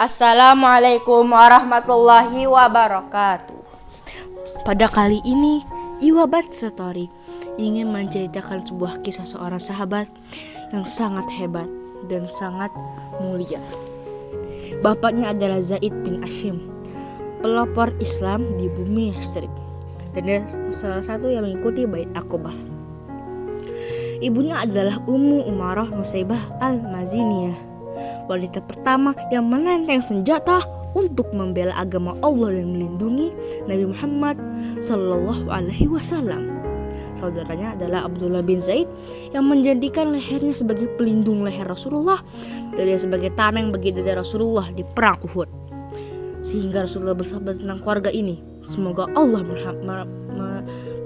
Assalamualaikum warahmatullahi wabarakatuh. Pada kali ini, Iwabat Story ingin menceritakan sebuah kisah seorang sahabat yang sangat hebat dan sangat mulia. Bapaknya adalah Zaid bin Ashim, pelopor Islam di bumi Yathrib, dan dia salah satu yang mengikuti Bait Aqabah. Ibunya adalah Ummu Umarah Nusaybah al-Maziniyah, wanita pertama yang menenteng senjata untuk membela agama Allah dan melindungi Nabi Muhammad Sallallahu Alaihi Wasallam. Saudaranya adalah Abdullah bin Zaid yang menjadikan lehernya sebagai pelindung leher Rasulullah dan dia sebagai tameng bagi dada Rasulullah di perang Uhud. Sehingga Rasulullah bersabda tentang keluarga ini, semoga Allah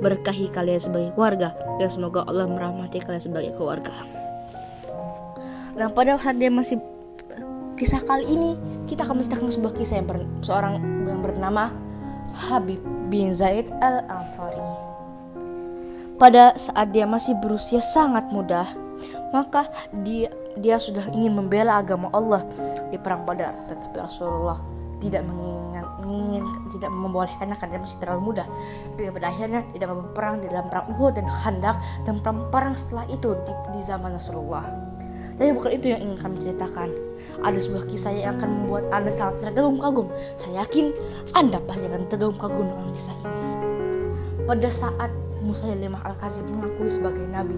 berkahi kalian sebagai keluarga dan semoga Allah merahmati kalian sebagai keluarga. Nah, pada saat dia masih kisah kali ini kita akan menceritakan sebuah kisah seorang yang bernama Habib bin Zaid al-Ansari. Pada saat dia masih berusia sangat muda, maka dia sudah ingin membela agama Allah di perang Badar, tetapi Rasulullah tidak tidak membolehkannya karena dia masih terlalu muda. Tapi pada akhirnya dia dapat berperang di dalam perang Uhud dan Khandaq dan perang setelah itu di zaman Rasulullah. Tapi bukan itu yang ingin kami ceritakan. Ada sebuah kisah yang akan membuat Anda sangat terkagum-kagum. Saya yakin Anda pasti akan terkagum-kagum dengan kisah ini. Pada saat Musailimah al-Kadzdzab mengakui sebagai nabi,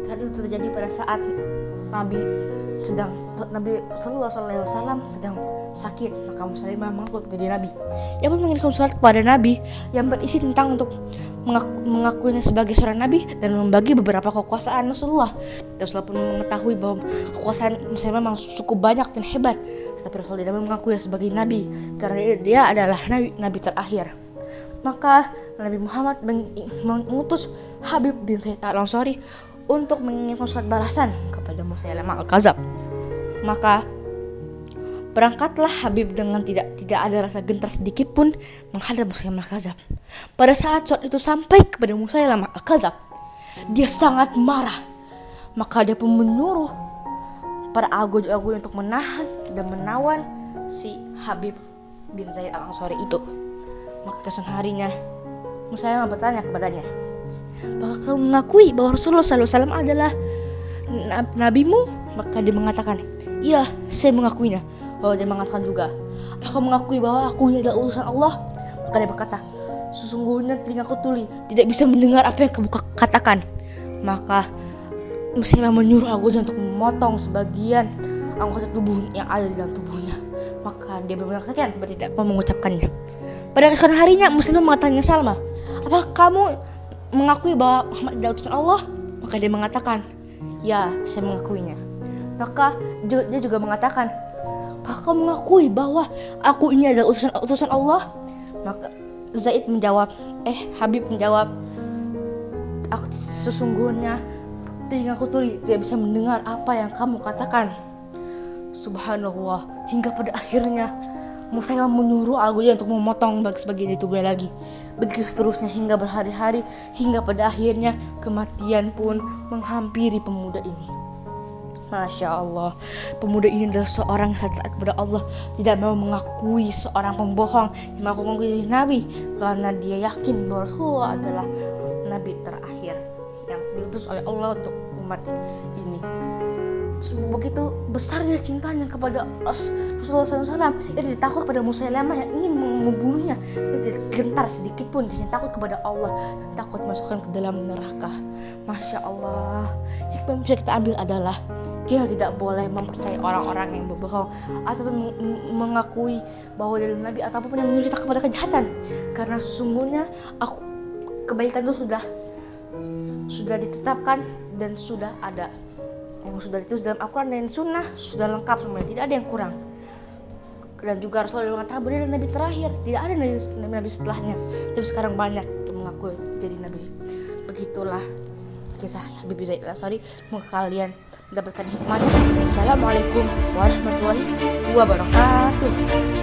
saat itu terjadi pada saat Nabi Sallallahu Alaihi Wasallam sedang sakit, maka Musailimah mengaku menjadi nabi. Ia pun mengirimkan surat kepada Nabi yang berisi tentang untuk mengakuinya sebagai seorang nabi dan membagi beberapa kekuasaan Rasulullah. Rasulullah pun mengetahui bahwa kekuasaan Musailimah memang cukup banyak dan hebat, tetapi Rasulullah tidak mengakuinya sebagai nabi karena dia adalah nabi terakhir. Maka Nabi Muhammad mengutus Habib bin Zaid al-Ansari untuk mengirimkan surat balasan kepada Musailimah al-Kadzdzab. Maka berangkatlah Habib dengan tidak ada rasa gentar sedikit pun menghadap Musailimah al-Kadzdzab. Pada saat surat itu sampai kepada Musailimah al-Kadzdzab, dia sangat marah. Maka dia pun menyuruh para agung-agung untuk menahan dan menawan si Habib bin Zaid al-Ansari itu. Maka keesokan harinya Musailimah bertanya kepadanya, apakah kamu mengakui bahwa Rasulullah SAW adalah nabimu? Maka dia mengatakan, iya, saya mengakuinya. Lalu dia mengatakan juga, apakah kamu mengakui bahwa aku ini adalah utusan Allah? Maka dia berkata, sesungguhnya telingaku tuli, tidak bisa mendengar apa yang kamu katakan. Maka Musailimah menyuruh agunnya untuk memotong sebagian anggota tubuh yang ada di dalam tubuhnya. Maka dia berkesaksian tapi tidak mau mengucapkannya. Pada keesokan harinya Musailimah bertanya Salma, apakah kamu mengakui bahwa Muhammad adalah utusan Allah? Maka dia mengatakan, ya, saya mengakuinya. Maka dia juga mengatakan, apakah kamu mengakui bahwa aku ini adalah utusan Allah? Maka Habib menjawab, aku sesungguhnya telingaku tuli, tidak bisa mendengar apa yang kamu katakan. Subhanallah. Hingga pada akhirnya Musailimah menyuruh agunnya untuk memotong sebagian dari tubuhnya lagi. Begitu seterusnya hingga berhari-hari, hingga pada akhirnya kematian pun menghampiri pemuda ini. Masya Allah, pemuda ini adalah seorang yang taat kepada Allah, tidak mau mengakui seorang pembohong yang mengaku menjadi nabi karena dia yakin bahwa Rasulullah adalah nabi terakhir yang diutus oleh Allah untuk umat ini. Begitu besarnya cintanya kepada Rasulullah SAW, dia tidak takut kepada Musailimah yang ingin membunuhnya. Dia tidak gentar sedikit pun, dia takut kepada Allah dan takut masukkan ke dalam neraka. Masya Allah. Hikmah yang bisa kita ambil adalah kita tidak boleh mempercayai orang-orang yang berbohong ataupun mengakui bahwa dia adalah nabi ataupun yang menyuruh kita kepada kejahatan, karena sesungguhnya kebaikan itu sudah ditetapkan dan sudah ada, yang sudah ditulis dalam Al-Quran dan Sunnah, sudah lengkap semuanya, tidak ada yang kurang. Dan juga Rasulullah mengatakan beliau adalah nabi terakhir, tidak ada nabi setelahnya, tapi sekarang banyak yang mengaku jadi nabi. Begitulah kisah Habib bin Zaid al-Ansari. Semoga kalian mendapatkan hikmahnya. Assalamualaikum warahmatullahi wabarakatuh.